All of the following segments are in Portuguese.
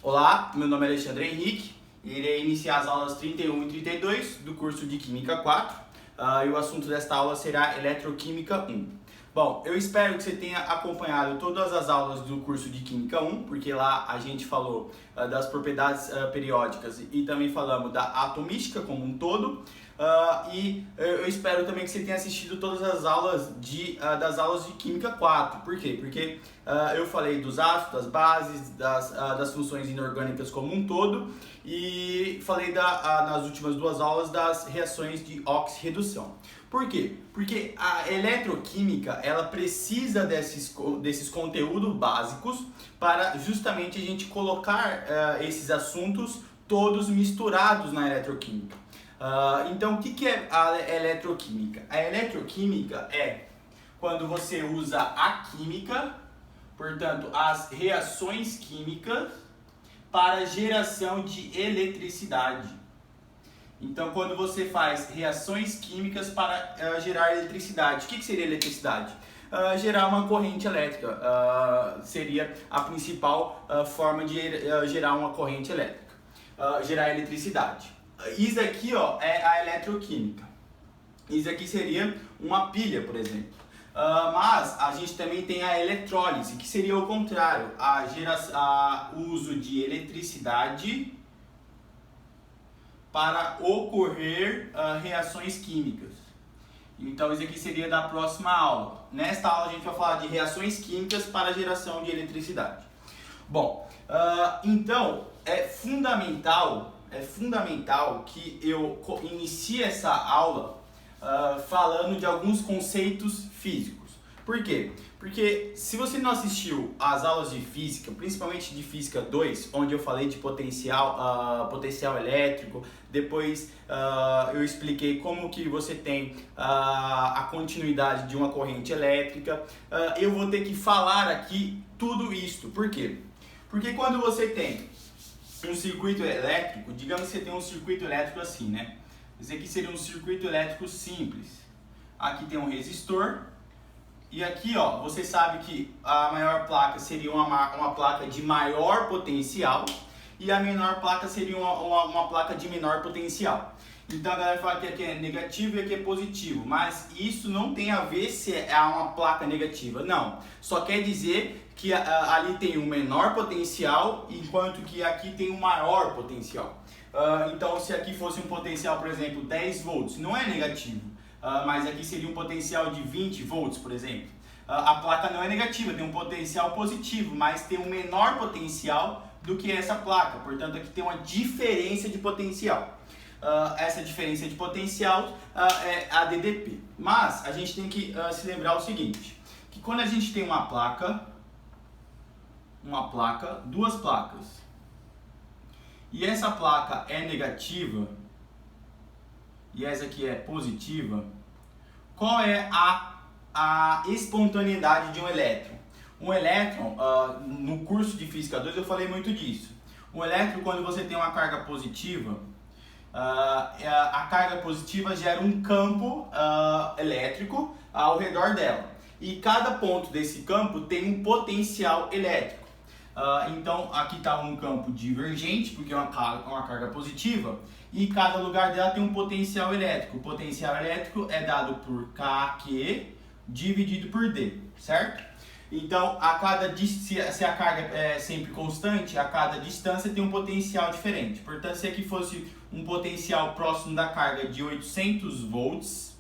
Olá, meu nome é Alexandre Henrique e irei iniciar as aulas 31 e 32 do curso de Química 4 e o assunto desta aula será Eletroquímica 1. Bom, eu espero que você tenha acompanhado todas as aulas do curso de Química 1, porque lá a gente falou das propriedades periódicas e também falamos da atomística como um todo. E eu espero também que você tenha assistido todas as aulas das aulas de Química 4. Por quê? Porque eu falei dos ácidos, das bases, das funções inorgânicas como um todo e falei nas últimas duas aulas das reações de oxirredução. Por quê? Porque a eletroquímica ela precisa desses conteúdos básicos para justamente a gente colocar esses assuntos todos misturados na eletroquímica. Então, o que é a eletroquímica? A eletroquímica é quando você usa a química, portanto, as reações químicas, para geração de eletricidade. Então, quando você faz reações químicas para gerar eletricidade, o que seria eletricidade? Gerar uma corrente elétrica seria a principal forma de gerar uma corrente elétrica, gerar eletricidade. Isso aqui é a eletroquímica. Isso aqui seria uma pilha, por exemplo. Mas a gente também tem a eletrólise, que seria o contrário, o uso de eletricidade para ocorrer reações químicas. Então isso aqui seria da próxima aula. Nesta aula a gente vai falar de reações químicas para geração de eletricidade. Bom, então é fundamental que eu inicie essa aula falando de alguns conceitos físicos. Por quê? Porque se você não assistiu às aulas de física, principalmente de física 2, onde eu falei de potencial elétrico, depois eu expliquei como que você tem a continuidade de uma corrente elétrica, eu vou ter que falar aqui tudo isso. Por quê? Porque quando você tem um circuito elétrico, digamos que você tem um circuito elétrico assim, né? Esse aqui seria um circuito elétrico simples. Aqui tem um resistor. E aqui, você sabe que a maior placa seria uma placa de maior potencial e a menor placa seria uma placa de menor potencial. Então a galera fala que aqui é negativo e aqui é positivo, mas isso não tem a ver se é uma placa negativa, não. Só quer dizer que ali tem um menor potencial, enquanto que aqui tem um maior potencial. Então se aqui fosse um potencial, por exemplo, 10 volts, não é negativo. Mas aqui seria um potencial de 20 volts, por exemplo. A placa não é negativa, tem um potencial positivo, mas tem um menor potencial do que essa placa. Portanto, aqui tem uma diferença de potencial. Essa diferença de potencial é a DDP. Mas a gente tem que se lembrar o seguinte, que quando a gente tem uma placa, duas placas, e essa placa é negativa, e essa aqui é positiva, qual é a espontaneidade de um elétron? Um elétron, no curso de Física 2 eu falei muito disso. Um elétron, quando você tem uma carga positiva, a carga positiva gera um campo elétrico ao redor dela. E cada ponto desse campo tem um potencial elétrico. Então aqui está um campo divergente, porque é uma carga positiva, e cada lugar dela tem um potencial elétrico. O potencial elétrico é dado por Kq dividido por D, certo? Então, se a carga é sempre constante, a cada distância tem um potencial diferente. Portanto, se aqui fosse um potencial próximo da carga de 800 volts,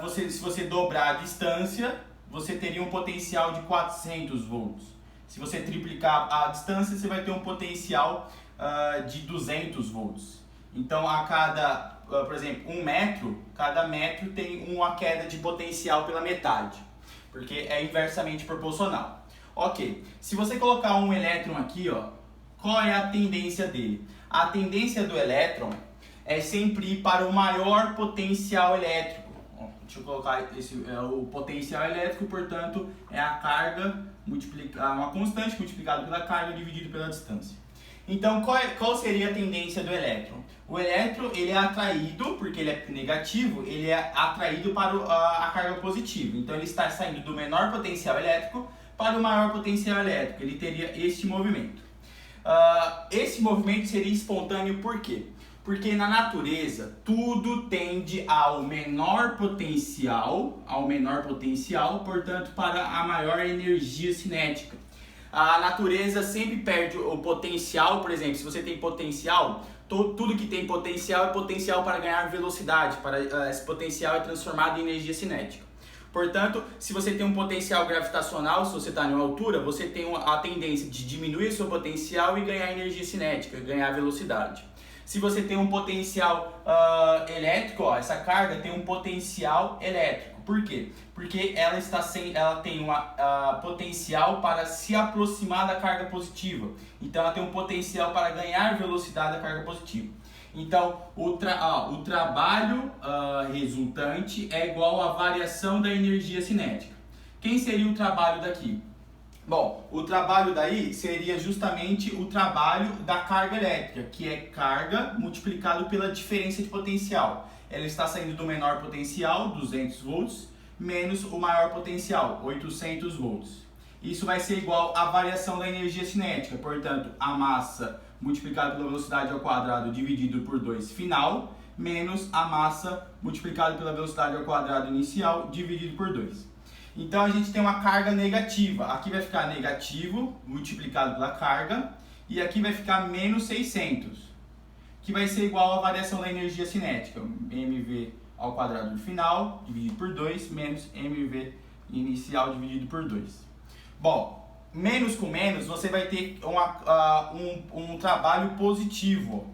se você dobrar a distância, você teria um potencial de 400 volts. Se você triplicar a distância, você vai ter um potencial de 200 volts. Então, por exemplo, cada metro tem uma queda de potencial pela metade, porque é inversamente proporcional. Ok, se você colocar um elétron aqui, qual é a tendência dele? A tendência do elétron é sempre ir para o maior potencial elétrico. Deixa eu colocar o potencial elétrico, portanto, é a carga uma constante multiplicada pela carga dividido pela distância. Então, qual seria a tendência do elétron? O elétron ele é atraído, porque ele é negativo, ele é atraído para a carga positiva. Então, ele está saindo do menor potencial elétrico para o maior potencial elétrico. Ele teria este movimento. Esse movimento seria espontâneo por quê? Porque na natureza tudo tende ao menor potencial, portanto, para a maior energia cinética. A natureza sempre perde o potencial, por exemplo, se você tem potencial, tudo que tem potencial é potencial para ganhar velocidade, esse potencial é transformado em energia cinética. Portanto, se você tem um potencial gravitacional, se você está em uma altura, você tem a tendência de diminuir o seu potencial e ganhar energia cinética, ganhar velocidade. Se você tem um potencial elétrico, essa carga tem um potencial elétrico. Por quê? Porque ela tem potencial para se aproximar da carga positiva. Então ela tem um potencial para ganhar velocidade da carga positiva. Então o trabalho resultante é igual à variação da energia cinética. Quem seria o trabalho daqui? Bom, o trabalho daí seria justamente o trabalho da carga elétrica, que é carga multiplicado pela diferença de potencial. Ela está saindo do menor potencial, 200 volts, menos o maior potencial, 800 volts. Isso vai ser igual à variação da energia cinética, portanto, a massa multiplicada pela velocidade ao quadrado dividido por 2 final, menos a massa multiplicada pela velocidade ao quadrado inicial dividido por 2. Então a gente tem uma carga negativa, aqui vai ficar negativo multiplicado pela carga, e aqui vai ficar menos 600, que vai ser igual à variação da energia cinética, mv ao quadrado final dividido por 2, menos mv inicial dividido por 2. Bom, menos com menos você vai ter um trabalho positivo,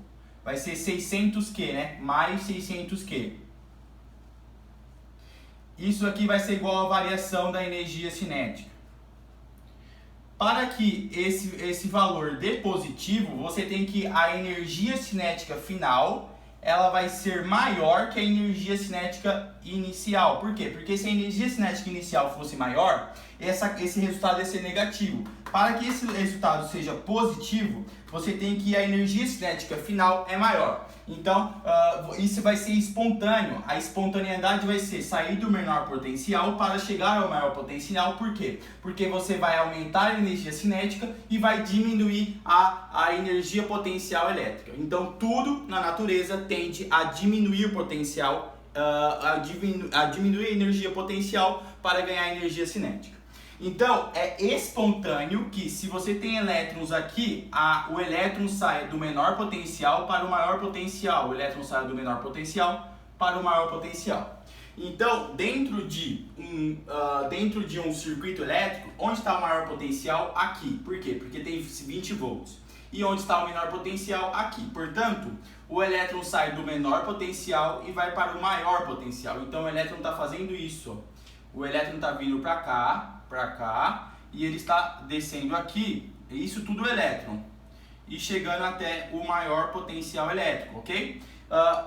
vai ser 600Q, né? Mais 600Q. Isso aqui vai ser igual à variação da energia cinética. Para que esse valor dê positivo, você tem que a energia cinética final ela vai ser maior que a energia cinética inicial. Por quê? Porque se a energia cinética inicial fosse maior, esse resultado ia ser negativo. Para que esse resultado seja positivo, você tem que a energia cinética final é maior. Então, isso vai ser espontâneo. A espontaneidade vai ser sair do menor potencial para chegar ao maior potencial. Por quê? Porque você vai aumentar a energia cinética e vai diminuir a energia potencial elétrica. Então, tudo na natureza tende a diminuir o potencial, a diminuir a energia potencial para ganhar energia cinética. Então, é espontâneo que se você tem elétrons aqui, o elétron sai do menor potencial para o maior potencial. O elétron sai do menor potencial para o maior potencial. Então, dentro de um circuito elétrico, onde está o maior potencial? Aqui. Por quê? Porque tem 20 volts. E onde está o menor potencial? Aqui. Portanto, o elétron sai do menor potencial e vai para o maior potencial. Então, o elétron está fazendo isso. O elétron está vindo para cá, e ele está descendo aqui, isso tudo é elétron, e chegando até o maior potencial elétrico, ok?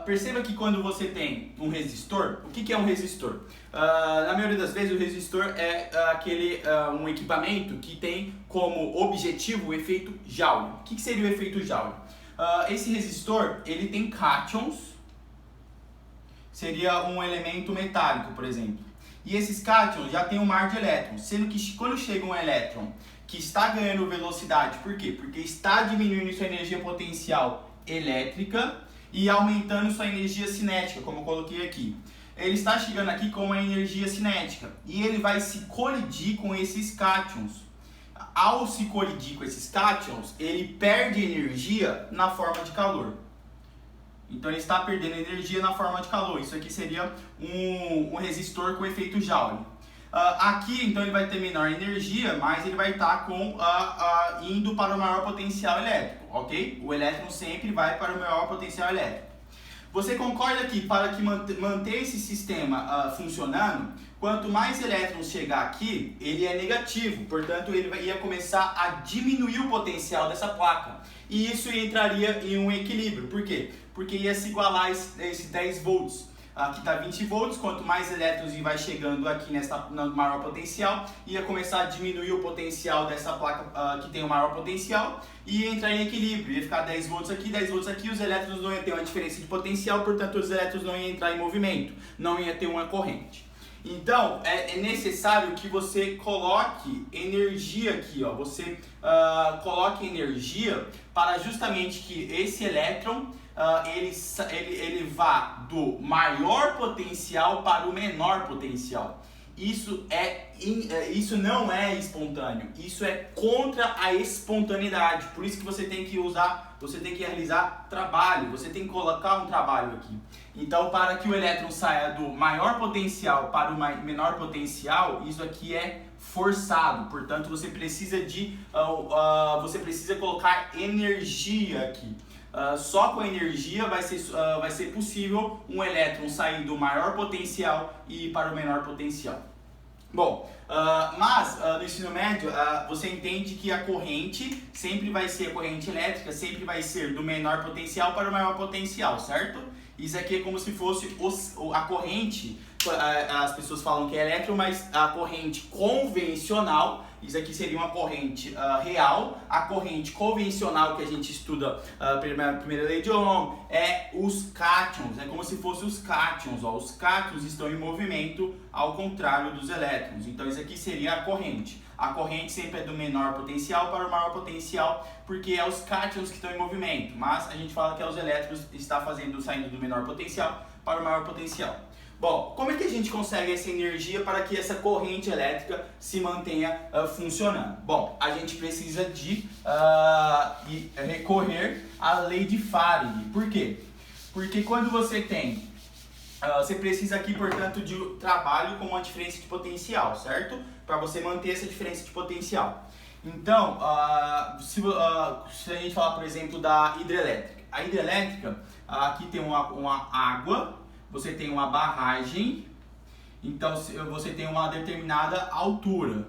Perceba que quando você tem um resistor, o que é um resistor? Na maioria das vezes o resistor é um equipamento que tem como objetivo o efeito Joule. O que seria o efeito Joule? Esse resistor, ele tem cátions, seria um elemento metálico, por exemplo. E esses cátions já tem um mar de elétrons, sendo que quando chega um elétron que está ganhando velocidade, por quê? Porque está diminuindo sua energia potencial elétrica e aumentando sua energia cinética, como eu coloquei aqui. Ele está chegando aqui com uma energia cinética e ele vai se colidir com esses cátions. Ao se colidir com esses cátions, ele perde energia na forma de calor. Então ele está perdendo energia na forma de calor. Isso aqui seria um resistor com efeito Joule. Aqui, então, ele vai ter menor energia, mas ele vai estar indo para o maior potencial elétrico, ok? O elétron sempre vai para o maior potencial elétrico. Você concorda que para que manter esse sistema funcionando, quanto mais elétrons chegar aqui, ele é negativo, portanto ele ia começar a diminuir o potencial dessa placa. E isso entraria em um equilíbrio. Por quê? Porque ia se igualar esse 10 volts. Aqui está 20 volts, quanto mais elétrons vai chegando aqui no maior potencial, ia começar a diminuir o potencial dessa placa que tem o maior potencial e entrar em equilíbrio. Ia ficar 10 volts aqui, 10 volts aqui, os elétrons não iam ter uma diferença de potencial, portanto os elétrons não iam entrar em movimento, não ia ter uma corrente. Então, é necessário que você coloque energia aqui, ó. Você coloque energia para justamente que esse elétron ele vá do maior potencial para o menor potencial. Isso não é espontâneo, isso é contra a espontaneidade. Por isso que você tem que realizar trabalho, você tem que colocar um trabalho aqui. Então, para que o elétron saia do maior potencial para o menor potencial, isso aqui é forçado. Portanto, você precisa colocar energia aqui. Só com energia vai ser possível um elétron sair do maior potencial e ir para o menor potencial. Bom, mas no ensino médio você entende que a corrente a corrente elétrica sempre vai ser do menor potencial para o maior potencial, certo? Isso aqui é como se fosse a corrente, as pessoas falam que é elétron, mas a corrente convencional, isso aqui seria uma corrente real. A corrente convencional que a gente estuda primeira lei de Ohm é os cátions, é como se fossem os cátions. Ó. Os cátions estão em movimento ao contrário dos elétrons, então isso aqui seria a corrente. A corrente sempre é do menor potencial para o maior potencial, porque é os cátions que estão em movimento, mas a gente fala que é os elétrons que estão saindo do menor potencial para o maior potencial. Bom, como é que a gente consegue essa energia para que essa corrente elétrica se mantenha funcionando? Bom, a gente precisa de recorrer à lei de Faraday. Por quê? Porque quando você tem... você precisa aqui, portanto, de trabalho com uma diferença de potencial, certo? Para você manter essa diferença de potencial. Então, se a gente falar, por exemplo, da hidrelétrica. A hidrelétrica, aqui tem uma água, você tem uma barragem, então você tem uma determinada altura.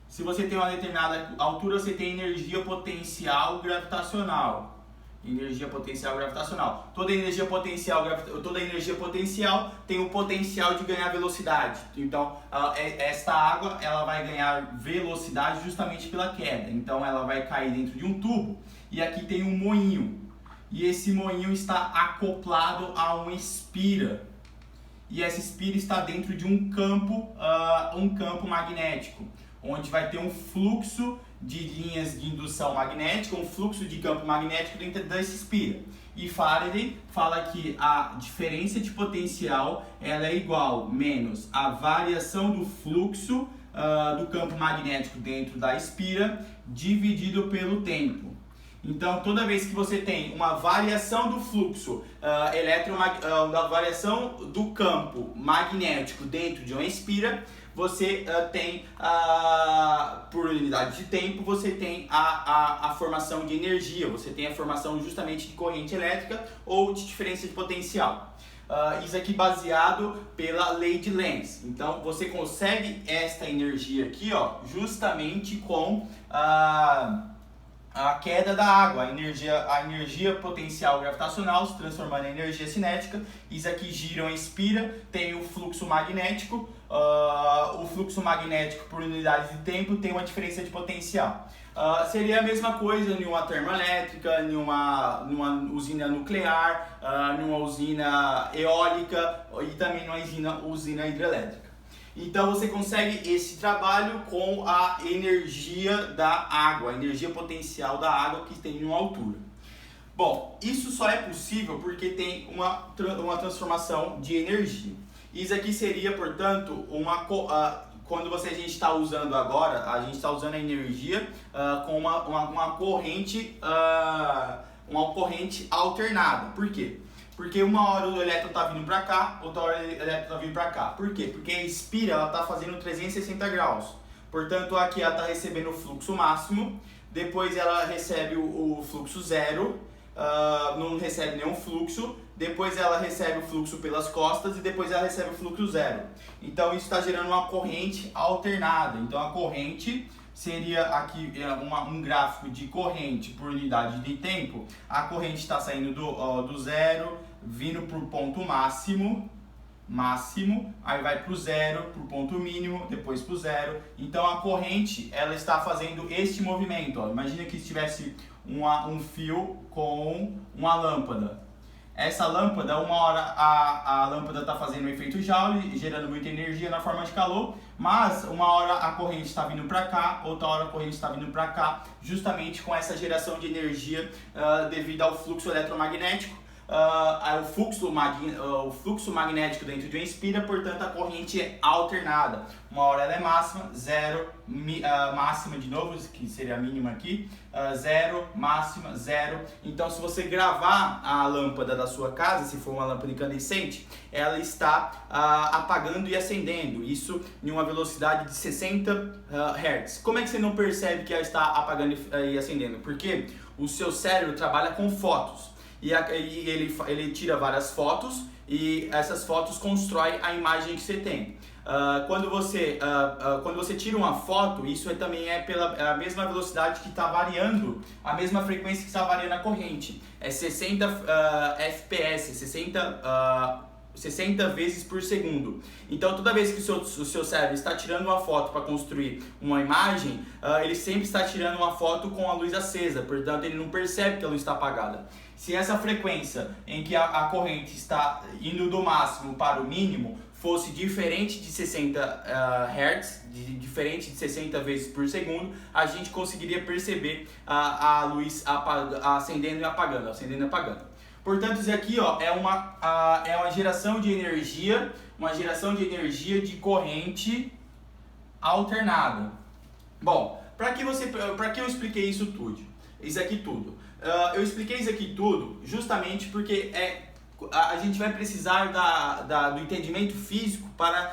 Se você tem uma determinada altura, você tem energia potencial gravitacional. Energia potencial gravitacional. Toda energia potencial tem o potencial de ganhar velocidade. Então, esta água ela vai ganhar velocidade justamente pela queda. Então, ela vai cair dentro de um tubo. E aqui tem um moinho. E esse moinho está acoplado a uma espira. E essa espira está dentro de um campo magnético, onde vai ter um fluxo de linhas de indução magnética, um fluxo de campo magnético dentro dessa espira. E Faraday fala que a diferença de potencial ela é igual menos a variação do fluxo do campo magnético dentro da espira dividido pelo tempo. Então, toda vez que você tem uma variação do fluxo da variação do campo magnético dentro de uma espira, você tem, por unidade de tempo, você tem a formação de energia, você tem a formação justamente de corrente elétrica ou de diferença de potencial. Isso aqui baseado pela lei de Lenz. Então, você consegue esta energia aqui, ó, justamente com a queda da água, a energia potencial gravitacional se transformando em energia cinética. Isso aqui gira uma espira, tem o fluxo magnético. O fluxo magnético por unidade de tempo tem uma diferença de potencial. Seria a mesma coisa em uma termoelétrica, numa usina nuclear, numa usina eólica e também numa usina hidrelétrica. Então você consegue esse trabalho com a energia da água, a energia potencial da água que tem uma altura. Bom, isso só é possível porque tem uma transformação de energia. Isso aqui seria, portanto, quando a gente está usando agora, a gente está usando a energia com uma corrente alternada. Por quê? Porque uma hora o elétron está vindo para cá, outra hora o elétron está vindo para cá. Por quê? Porque a espira está fazendo 360 graus. Portanto, aqui ela está recebendo o fluxo máximo, depois ela recebe o fluxo zero, não recebe nenhum fluxo, depois ela recebe o fluxo pelas costas e depois ela recebe o fluxo zero. Então isso está gerando uma corrente alternada. Então a corrente seria aqui um gráfico de corrente por unidade de tempo. A corrente está saindo do zero, vindo para o ponto máximo, aí vai para o zero, para o ponto mínimo, depois para o zero. Então a corrente ela está fazendo este movimento. Ó. Imagina que estivesse um fio com uma lâmpada. essa lâmpada, uma hora a lâmpada está fazendo um efeito Joule, gerando muita energia na forma de calor, mas uma hora a corrente está vindo para cá, outra hora a corrente está vindo para cá, justamente com essa geração de energia devido ao fluxo eletromagnético. O fluxo magnético dentro de uma espira, portanto a corrente é alternada. Uma hora ela é máxima, zero, máxima de novo, que seria a mínima aqui, zero, máxima, zero. Então se você gravar a lâmpada da sua casa, se for uma lâmpada incandescente, ela está apagando e acendendo, isso em uma velocidade de 60 Hz. Como é que você não percebe que ela está apagando e acendendo? Porque o seu cérebro trabalha com fotos. E ele tira várias fotos e essas fotos constroem a imagem que você tem. Quando você tira uma foto, isso também é pela mesma velocidade que está variando, a mesma frequência que está variando a corrente. É 60 fps, 60 vezes por segundo. Então toda vez que o seu cérebro está tirando uma foto para construir uma imagem, ele sempre está tirando uma foto com a luz acesa, portanto ele não percebe que a luz está apagada. Se essa frequência em que a corrente está indo do máximo para o mínimo fosse diferente de 60 Hz, diferente de 60 vezes por segundo, a gente conseguiria perceber a luz acendendo e apagando, acendendo e apagando. Portanto, isso aqui é uma geração de energia, de corrente alternada. Bom, para que eu expliquei isso tudo? Eu expliquei isso aqui tudo justamente porque a gente vai precisar do entendimento físico para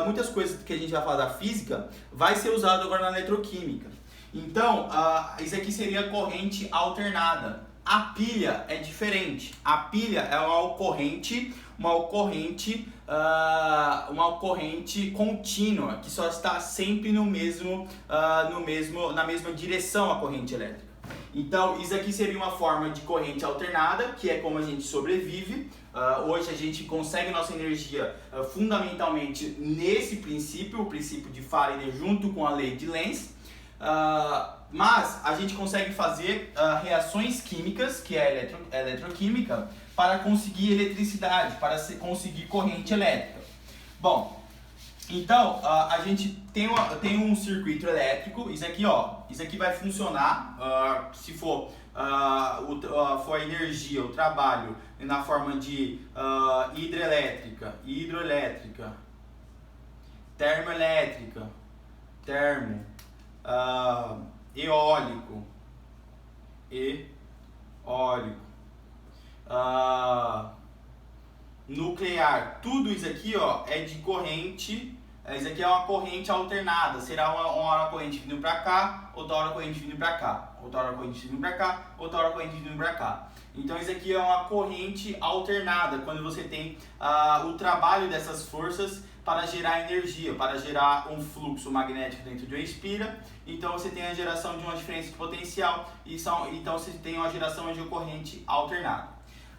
muitas coisas que a gente vai falar da física vai ser usado agora na eletroquímica. Então, isso aqui seria corrente alternada. A pilha é diferente. A pilha é uma corrente contínua que só está sempre na mesma direção a corrente elétrica. Então, isso aqui seria uma forma de corrente alternada, que é como a gente sobrevive. Hoje a gente consegue nossa energia fundamentalmente nesse princípio, o princípio de Faraday junto com a lei de Lenz. Mas a gente consegue fazer reações químicas, que é a eletroquímica, para conseguir eletricidade, para conseguir corrente elétrica. Bom, então a gente tem um circuito elétrico. Isso aqui vai funcionar se for a energia, o trabalho na forma de hidrelétrica, termoelétrica, eólico, nuclear. Tudo isso aqui é de corrente. Isso aqui é uma corrente alternada. Será uma hora a corrente vindo para cá, outra hora a corrente vindo para cá, outra hora a corrente vindo para cá, outra hora a corrente vindo para cá. Então isso aqui é uma corrente alternada, quando você tem o trabalho dessas forças para gerar energia, para gerar um fluxo magnético dentro de uma espira. Então você tem a geração de uma diferença de potencial, então você tem uma geração de corrente alternada.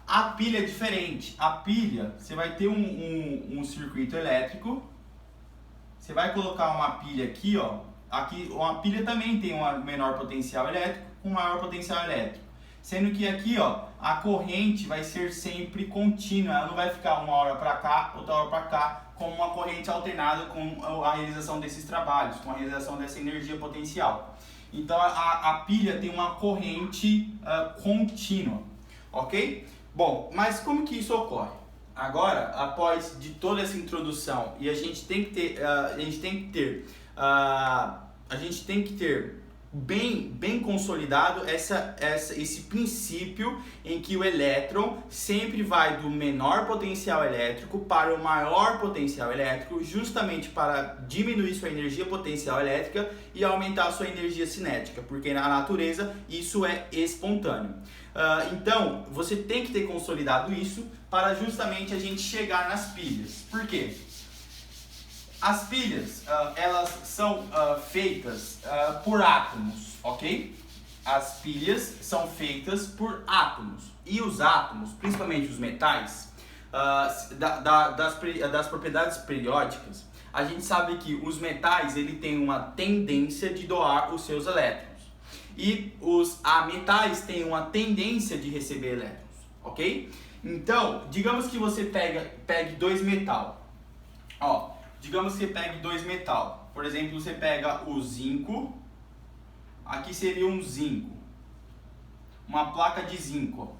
A pilha é diferente. A pilha, você vai ter um circuito elétrico. Você vai colocar uma pilha aqui, aqui uma pilha também tem um menor potencial elétrico com maior potencial elétrico. Sendo que aqui, a corrente vai ser sempre contínua, ela não vai ficar uma hora para cá, outra hora para cá, como uma corrente alternada com a realização desses trabalhos, com a realização dessa energia potencial. Então a pilha tem uma corrente contínua, ok? Bom, mas como que isso ocorre? Agora, após de toda essa introdução, e a gente tem que ter bem consolidado esse princípio em que o elétron sempre vai do menor potencial elétrico para o maior potencial elétrico, justamente para diminuir sua energia potencial elétrica e aumentar sua energia cinética, porque na natureza isso é espontâneo. Então, você tem que ter consolidado isso para justamente a gente chegar nas pilhas. Por quê? As pilhas, elas são feitas por átomos, ok? As pilhas são feitas por átomos. E os átomos, principalmente os metais, das propriedades periódicas, a gente sabe que os metais ele tem uma tendência de doar os seus elétrons. E os metais têm uma tendência de receber elétrons, ok? Então, digamos que você pegue dois metal. Ó, digamos que você pegue dois metal. Por exemplo, você pega o zinco. Aqui seria um zinco. Uma placa de zinco, ó.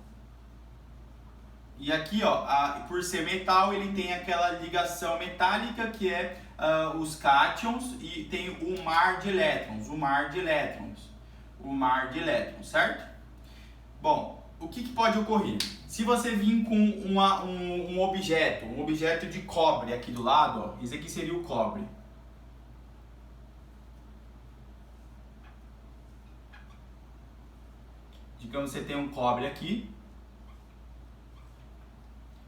E aqui, ó, por ser metal, ele tem aquela ligação metálica que é os cátions e tem o mar de elétrons, certo? Bom, o que pode ocorrer? Se você vir com um objeto de cobre aqui do lado, ó, esse aqui seria o cobre. Digamos que você tem um cobre aqui.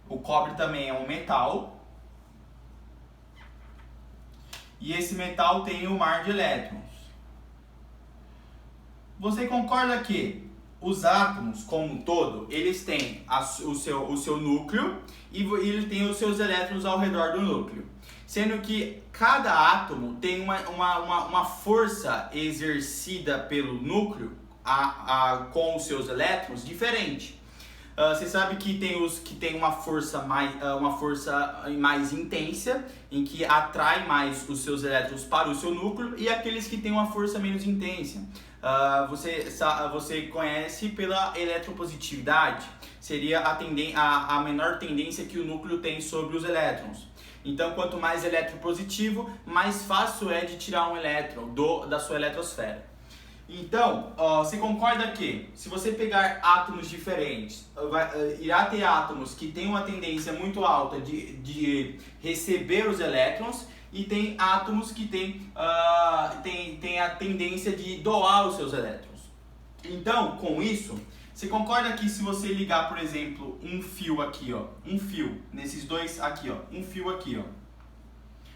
O cobre também é um metal. E esse metal tem o mar de elétrons. Você concorda que os átomos, como um todo, eles têm o seu núcleo e ele tem os seus elétrons ao redor do núcleo. Sendo que cada átomo tem uma força exercida pelo núcleo com os seus elétrons diferente. Você sabe que tem os que tem uma força mais intensa, em que atrai mais os seus elétrons para o seu núcleo, e aqueles que têm uma força menos intensa. Você conhece pela eletropositividade, seria a menor tendência que o núcleo tem sobre os elétrons. Então, quanto mais eletropositivo, mais fácil é de tirar um elétron da sua eletrosfera. Então, você concorda que se você pegar átomos diferentes, irá ter átomos que têm uma tendência muito alta de receber os elétrons e tem átomos que têm a tendência de doar os seus elétrons. Então, com isso, você concorda que se você ligar, por exemplo, um fio aqui, ó, nesses dois aqui, ó, um fio aqui, ó.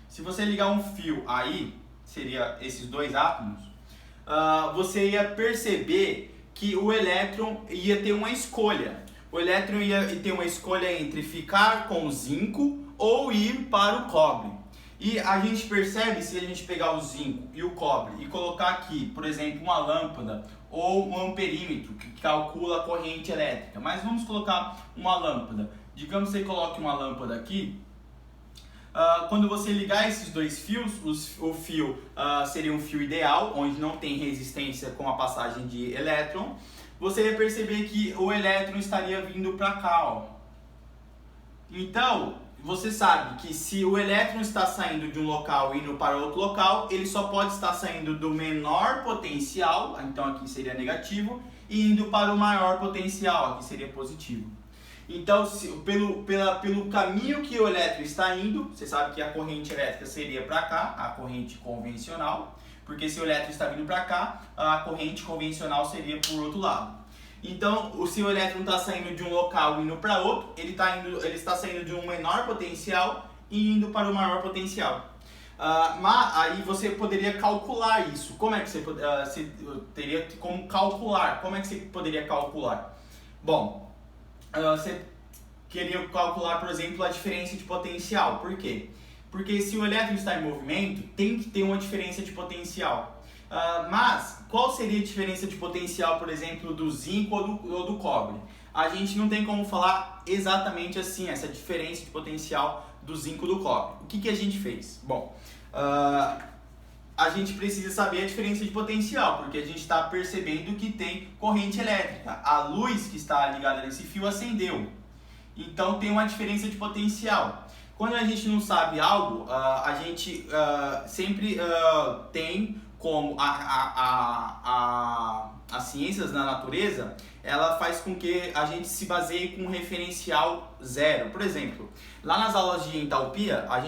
Se você ligar um fio aí, seria esses dois átomos, você ia perceber que o elétron ia ter uma escolha. O elétron ia ter uma escolha entre ficar com o zinco ou ir para o cobre. E a gente percebe, se a gente pegar o zinco e o cobre e colocar aqui, por exemplo, uma lâmpada ou um amperímetro que calcula a corrente elétrica. Mas vamos colocar uma lâmpada. Digamos que você coloque uma lâmpada aqui. Quando você ligar esses dois fios, o fio seria um fio ideal, onde não tem resistência com a passagem de elétron. Você vai perceber que o elétron estaria vindo para cá, ó. Então, você sabe que se o elétron está saindo de um local e indo para outro local, ele só pode estar saindo do menor potencial, então aqui seria negativo, e indo para o maior potencial, aqui seria positivo. Então, pelo caminho que o elétron está indo, você sabe que a corrente elétrica seria para cá, a corrente convencional, porque se o elétron está vindo para cá, a corrente convencional seria por outro lado. Então, se o elétron está saindo de um local e indo para outro, ele está saindo de um menor potencial e indo para o maior potencial. Mas aí você poderia calcular isso. Como é que você teria como calcular? Como é que você poderia calcular? Bom, você queria calcular, por exemplo, a diferença de potencial. Por quê? Porque se o elétron está em movimento, tem que ter uma diferença de potencial. Mas qual seria a diferença de potencial, por exemplo, do zinco ou do cobre? A gente não tem como falar exatamente assim, essa diferença de potencial do zinco ou do cobre. O que a gente fez? Bom, a gente precisa saber a diferença de potencial, porque a gente está percebendo que tem corrente elétrica. A luz que está ligada nesse fio acendeu. Então tem uma diferença de potencial. Quando a gente não sabe algo, a gente sempre tem como as ciências da natureza, ela faz com que a gente se baseie com um referencial zero. Por exemplo, lá nas aulas de entalpia, a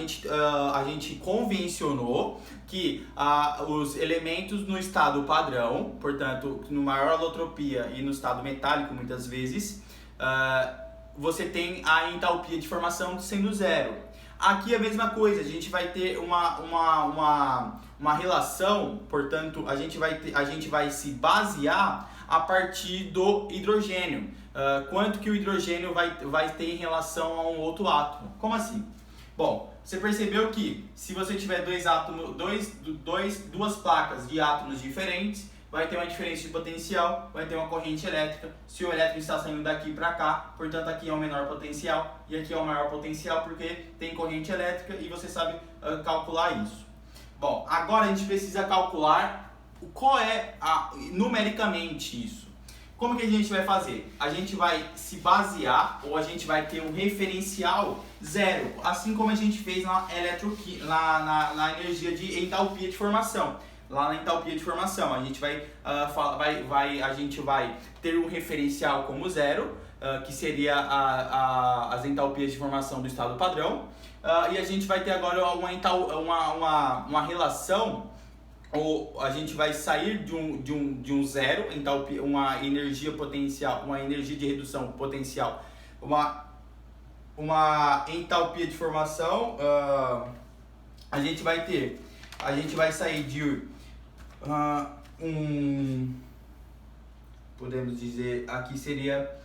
gente convencionou que os elementos no estado padrão, portanto, no maior alotropia e no estado metálico, muitas vezes, você tem a entalpia de formação sendo zero. Aqui é a mesma coisa, a gente vai ter uma relação, portanto, a gente vai se basear a partir do hidrogênio. Quanto que o hidrogênio vai ter em relação a um outro átomo? Como assim? Bom, você percebeu que se você tiver duas placas de átomos diferentes, vai ter uma diferença de potencial, vai ter uma corrente elétrica. Se o elétron está saindo daqui para cá, portanto aqui é o menor potencial e aqui é o maior potencial, porque tem corrente elétrica e você sabe calcular isso. Bom, agora a gente precisa calcular qual é numericamente isso. Como que a gente vai fazer? A gente vai se basear, ou a gente vai ter um referencial zero, assim como a gente fez na energia de entalpia de formação. Lá na entalpia de formação, a gente a gente vai ter um referencial como zero, que seria as entalpias de formação do estado padrão, e a gente vai ter agora uma relação, ou a gente vai sair de um zero, entalpia, uma energia potencial, uma energia de redução potencial, uma entalpia de formação, a gente vai sair de podemos dizer, aqui seria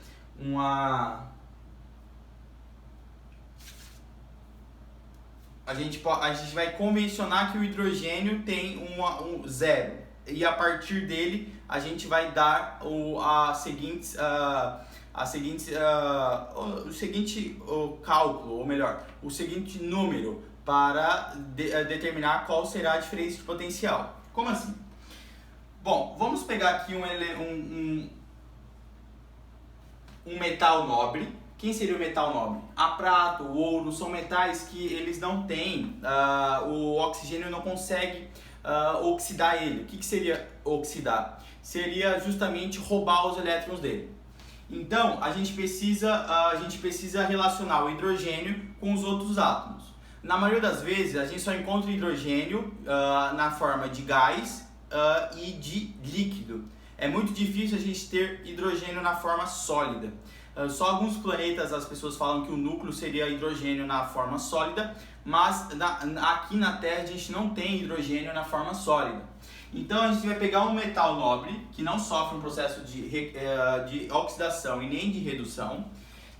a gente vai convencionar que o hidrogênio tem um zero, e a partir dele a gente vai dar o seguinte cálculo, ou melhor, o seguinte número para determinar qual será a diferença de potencial. Como assim? Bom, vamos pegar aqui um metal nobre. Quem seria o metal nobre? A prata, o ouro, são metais que eles não têm, o oxigênio não consegue oxidar ele. O que seria oxidar? Seria justamente roubar os elétrons dele. Então, a gente precisa relacionar o hidrogênio com os outros átomos. Na maioria das vezes, a gente só encontra hidrogênio na forma de gás e de líquido. É muito difícil a gente ter hidrogênio na forma sólida. Só alguns planetas as pessoas falam que o núcleo seria hidrogênio na forma sólida, mas aqui na Terra a gente não tem hidrogênio na forma sólida. Então a gente vai pegar um metal nobre que não sofre um processo de oxidação e nem de redução,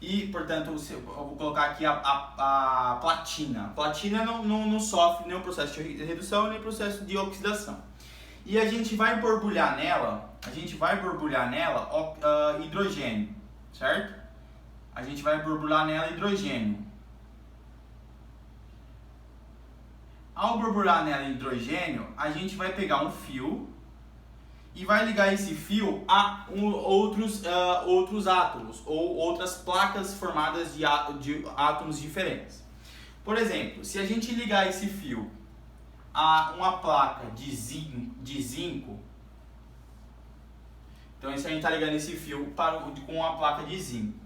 e portanto eu vou colocar aqui a platina. A platina não sofre nenhum processo de redução nem processo de oxidação. E a gente vai borbulhar nela, hidrogênio. Certo? A gente vai borbulhar nela hidrogênio. Ao borbulhar nela hidrogênio, a gente vai pegar um fio e vai ligar esse fio a outros átomos ou outras placas formadas de átomos diferentes. Por exemplo, se a gente ligar esse fio a uma placa de zinco, então, isso a gente está ligando esse fio com uma placa de zinco.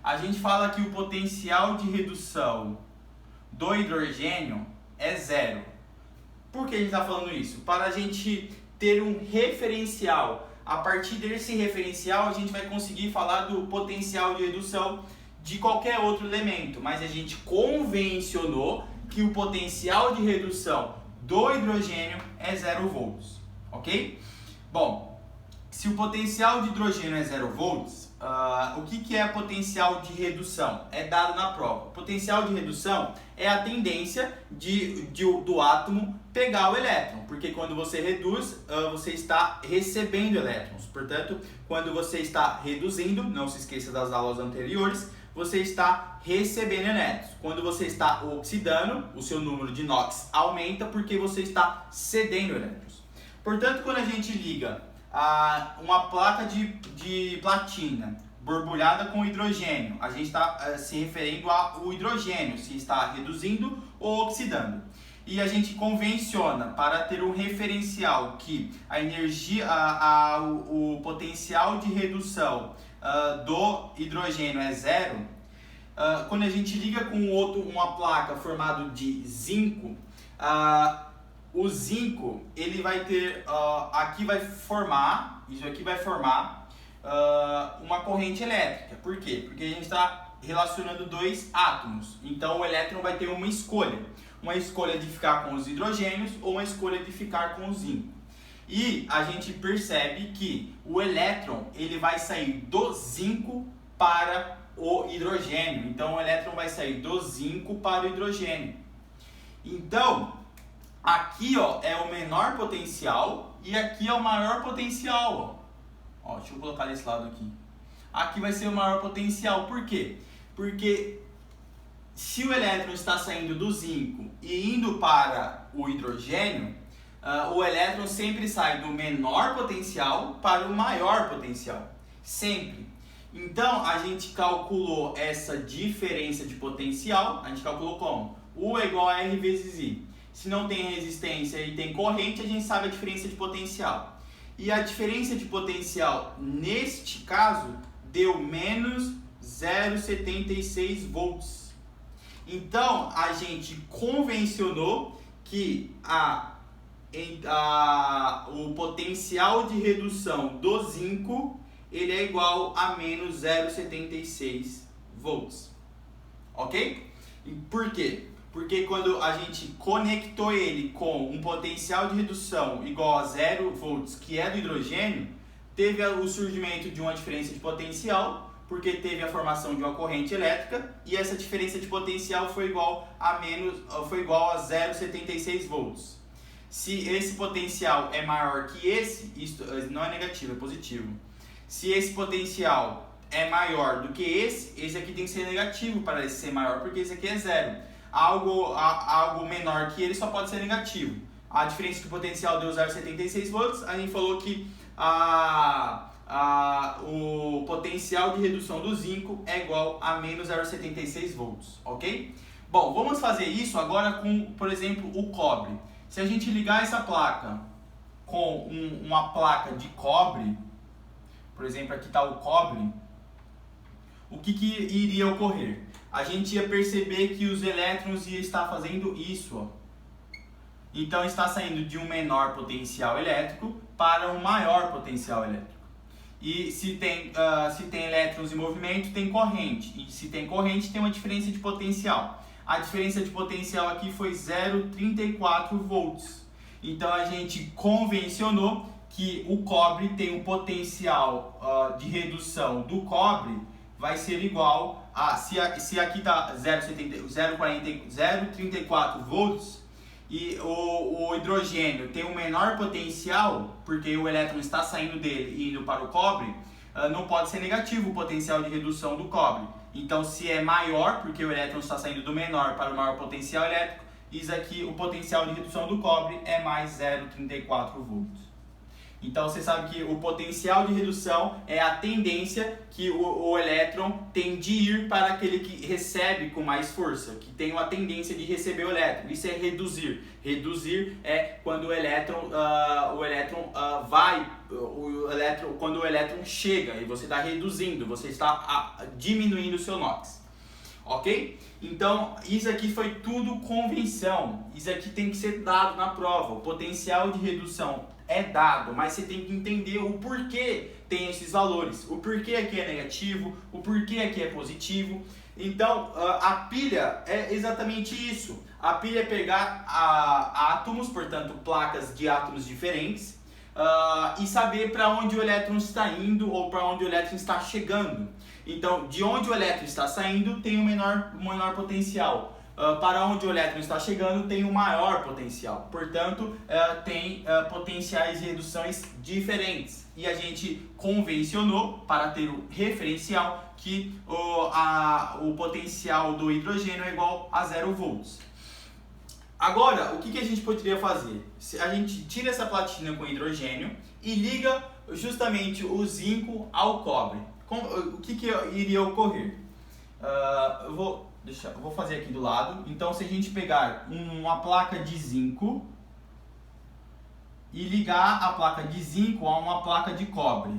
A gente fala que o potencial de redução do hidrogênio é zero. Por que a gente está falando isso? Para a gente ter um referencial. A partir desse referencial, a gente vai conseguir falar do potencial de redução de qualquer outro elemento. Mas a gente convencionou que o potencial de redução do hidrogênio é 0 volts. Ok? Bom, se o potencial de hidrogênio é 0 volts, o que é potencial de redução? É dado na prova. Potencial de redução é a tendência do átomo pegar o elétron, porque quando você reduz, você está recebendo elétrons. Portanto, quando você está reduzindo, não se esqueça das aulas anteriores, você está recebendo elétrons. Quando você está oxidando, o seu número de NOx aumenta porque você está cedendo elétrons. Portanto, quando a gente liga uma placa de platina borbulhada com hidrogênio, a gente está se referindo ao hidrogênio, se está reduzindo ou oxidando. E a gente convenciona para ter um referencial que a energia, o potencial de redução do hidrogênio é zero. Quando a gente liga com uma placa formada de zinco, o zinco, ele vai ter, isso aqui vai formar uma corrente elétrica. Por quê? Porque a gente está relacionando dois átomos. Então o elétron vai ter uma escolha de ficar com os hidrogênios ou uma escolha de ficar com o zinco. E a gente percebe que o elétron, ele vai sair do zinco para o hidrogênio. Então o elétron vai sair do zinco para o hidrogênio. Então, aqui, ó, é o menor potencial e aqui é o maior potencial, ó. Ó, deixa eu colocar desse lado aqui. Aqui vai ser o maior potencial. Por quê? Porque se o elétron está saindo do zinco e indo para o hidrogênio, o elétron sempre sai do menor potencial para o maior potencial. Sempre. Então, a gente calculou essa diferença de potencial. A gente calculou como? U é igual a R vezes I. Se não tem resistência e tem corrente, a gente sabe a diferença de potencial. E a diferença de potencial, neste caso, deu menos 0,76 volts. Então, a gente convencionou que o potencial de redução do zinco ele é igual a menos 0,76 volts. Ok? E por quê? Porque quando a gente conectou ele com um potencial de redução igual a 0 volts, que é do hidrogênio, teve o surgimento de uma diferença de potencial, porque teve a formação de uma corrente elétrica, e essa diferença de potencial foi igual a 0,76 volts. Se esse potencial é maior que esse, isso não é negativo, é positivo. Se esse potencial é maior do que esse aqui tem que ser negativo para esse ser maior, porque esse aqui é zero. Algo menor que ele só pode ser negativo. A diferença do potencial deu 0,76 volts, a gente falou que o potencial de redução do zinco é igual a menos 0,76 volts, ok? Bom, vamos fazer isso agora com, por exemplo, o cobre. Se a gente ligar essa placa com uma placa de cobre, por exemplo, aqui está o cobre, o que iria ocorrer? A gente ia perceber que os elétrons iam estar fazendo isso, ó. Então está saindo de um menor potencial elétrico para um maior potencial elétrico. E se tem elétrons em movimento, tem corrente. E se tem corrente, tem uma diferença de potencial. A diferença de potencial aqui foi 0,34 volts. Então a gente convencionou que o cobre tem um potencial de redução do cobre vai ser igual a, se aqui está 0,34 volts e o hidrogênio tem um menor potencial, porque o elétron está saindo dele e indo para o cobre, não pode ser negativo o potencial de redução do cobre. Então, se é maior, porque o elétron está saindo do menor para o maior potencial elétrico, isso aqui, o potencial de redução do cobre é mais 0,34 volts. Então você sabe que o potencial de redução é a tendência que o elétron tem de ir para aquele que recebe com mais força, que tem uma tendência de receber o elétron. Isso é reduzir. Reduzir é quando quando o elétron chega e você está reduzindo, você está diminuindo o seu NOx. Ok? Então, isso aqui foi tudo convenção. Isso aqui tem que ser dado na prova. O potencial de redução é dado, mas você tem que entender o porquê tem esses valores. O porquê aqui é negativo, o porquê aqui é positivo. Então, a pilha é exatamente isso. A pilha é pegar átomos, portanto, placas de átomos diferentes, e saber para onde o elétron está indo ou para onde o elétron está chegando. Então, de onde o elétron está saindo tem um menor potencial. Para onde o elétron está chegando tem um maior potencial. Portanto, tem potenciais de reduções diferentes. E a gente convencionou, para ter o referencial, que o potencial do hidrogênio é igual a 0 volts. Agora, o que a gente poderia fazer? A gente tira essa platina com hidrogênio e liga justamente o zinco ao cobre. O que iria ocorrer? Eu vou fazer aqui do lado. Então, se a gente pegar uma placa de zinco e ligar a placa de zinco a uma placa de cobre.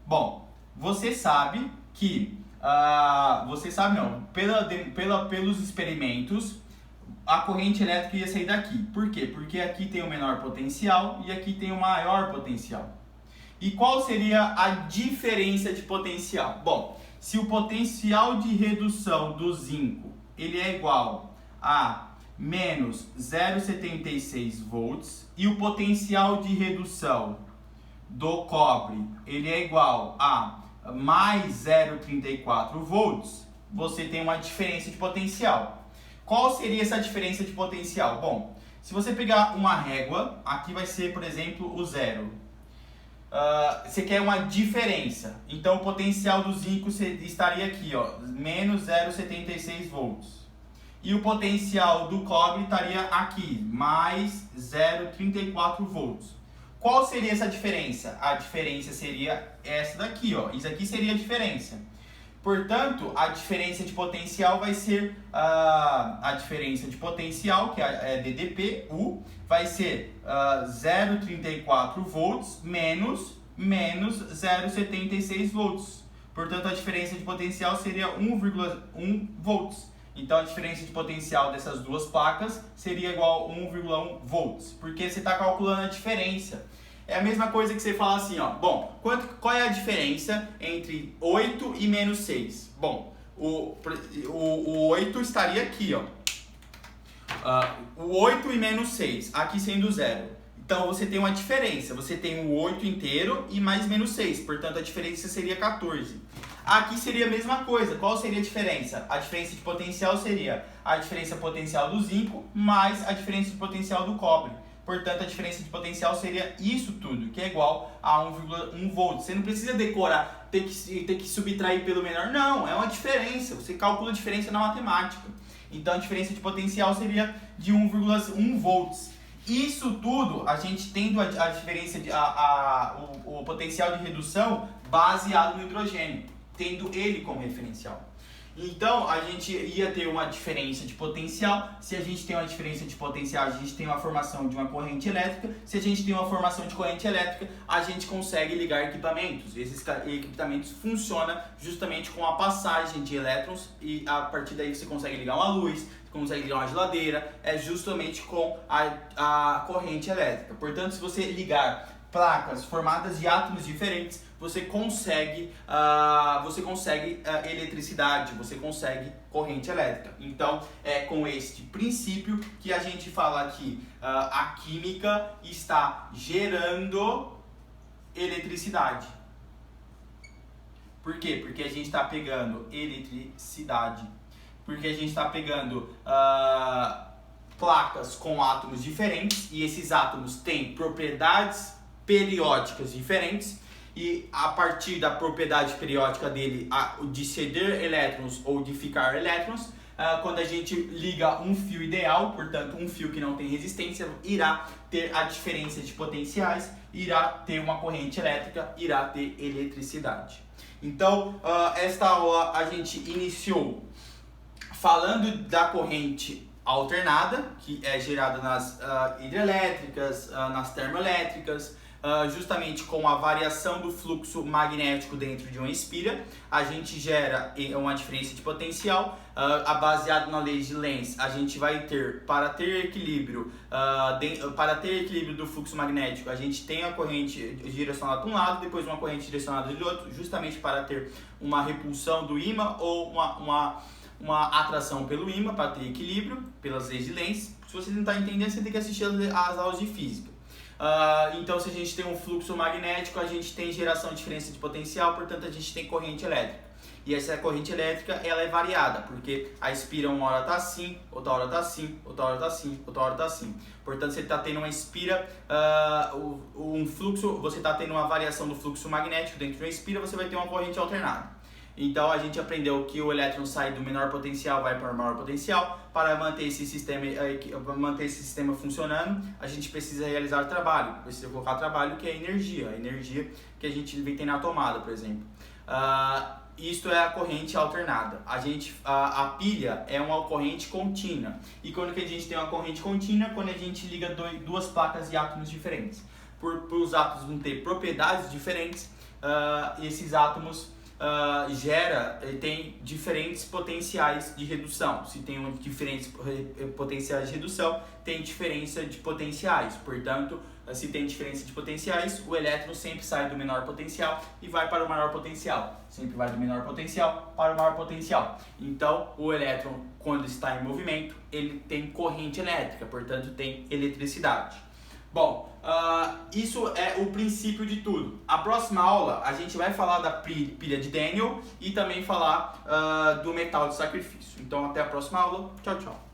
Bom, você sabe que, pelos experimentos, a corrente elétrica ia sair daqui. Por quê? Porque aqui tem o menor potencial e aqui tem o maior potencial. E qual seria a diferença de potencial? Bom, se o potencial de redução do zinco ele é igual a menos 0,76 volts e o potencial de redução do cobre ele é igual a mais 0,34 volts, você tem uma diferença de potencial. Qual seria essa diferença de potencial? Bom, se você pegar uma régua, aqui vai ser, por exemplo, o zero. Você quer uma diferença, então o potencial do zinco estaria aqui, ó, menos 0,76 volts. E o potencial do cobre estaria aqui, mais 0,34 volts. Qual seria essa diferença? A diferença seria essa daqui, ó. Isso aqui seria a diferença. Portanto, a diferença de potencial vai ser a diferença de potencial, que é DDP, U, vai ser 0,34 volts menos 0,76 volts. Portanto, a diferença de potencial seria 1,1 volts. Então, a diferença de potencial dessas duas placas seria igual a 1,1 volts, porque você está calculando a diferença. É a mesma coisa que você fala assim, ó. Bom, qual é a diferença entre 8 e menos 6? Bom, o 8 estaria aqui, ó. O 8 e menos 6, aqui sendo 0. Então, você tem uma diferença. Você tem o 8 inteiro e mais menos 6. Portanto, a diferença seria 14. Aqui seria a mesma coisa. Qual seria a diferença? A diferença de potencial seria a diferença potencial do zinco mais a diferença de potencial do cobre. Portanto, a diferença de potencial seria isso tudo, que é igual a 1,1 volt. Você não precisa decorar, ter que subtrair pelo menor. Não, é uma diferença. Você calcula a diferença na matemática. Então, a diferença de potencial seria de 1,1 volts. Isso tudo, a gente tendo a diferença, o potencial de redução baseado no hidrogênio, tendo ele como referencial. Então, a gente ia ter uma diferença de potencial. Se a gente tem uma diferença de potencial, a gente tem uma formação de uma corrente elétrica. Se a gente tem uma formação de corrente elétrica, a gente consegue ligar equipamentos. Esses equipamentos funcionam justamente com a passagem de elétrons e a partir daí você consegue ligar uma luz, você consegue ligar uma geladeira, é justamente com a corrente elétrica. Portanto, se você ligar placas formadas de átomos diferentes, você consegue eletricidade, você consegue corrente elétrica. Então, é com este princípio que a gente fala que a química está gerando eletricidade. Por quê? Porque a gente está pegando eletricidade. Porque a gente está pegando placas com átomos diferentes e esses átomos têm propriedades periódicas diferentes. E a partir da propriedade periódica dele, de ceder elétrons ou de ficar elétrons, quando a gente liga um fio ideal, portanto um fio que não tem resistência, irá ter a diferença de potenciais, irá ter uma corrente elétrica, irá ter eletricidade. Então, esta aula a gente iniciou falando da corrente alternada, que é gerada nas hidrelétricas, nas termoelétricas, justamente com a variação do fluxo magnético dentro de uma espira, a gente gera uma diferença de potencial. Baseado na lei de Lenz, a gente vai ter, para ter equilíbrio do fluxo magnético, a gente tem a corrente direcionada para um lado, depois uma corrente direcionada do outro, justamente para ter uma repulsão do ímã ou uma atração pelo ímã, para ter equilíbrio pelas leis de Lenz. Se você não está entendendo, você tem que assistir as aulas de física. Então, se a gente tem um fluxo magnético, a gente tem geração de diferença de potencial, portanto a gente tem corrente elétrica. E essa corrente elétrica, ela é variada, porque a espira uma hora está assim, outra hora está assim, outra hora está assim, outra hora está assim. Portanto, você está tendo uma espira, você está tendo uma variação do fluxo magnético dentro de uma espira, você vai ter uma corrente alternada. Então, a gente aprendeu que o elétron sai do menor potencial, vai para o maior potencial. Para manter esse sistema funcionando, a gente precisa realizar trabalho, precisa colocar trabalho, que é a energia que a gente tem na tomada, por exemplo. Isto é a corrente alternada. A pilha é uma corrente contínua. E quando que a gente tem uma corrente contínua? Quando a gente liga duas placas de átomos diferentes. Por os átomos não ter propriedades diferentes, esses átomos tem diferentes potenciais de redução. Se tem diferentes potenciais de redução, tem diferença de potenciais. Portanto, se tem diferença de potenciais, o elétron sempre sai do menor potencial e vai para o maior potencial. Sempre vai do menor potencial para o maior potencial. Então, o elétron, quando está em movimento, ele tem corrente elétrica, portanto, tem eletricidade. Bom, isso é o princípio de tudo. A próxima aula a gente vai falar da pilha de Daniell e também falar do metal de sacrifício. Então até a próxima aula. Tchau, tchau.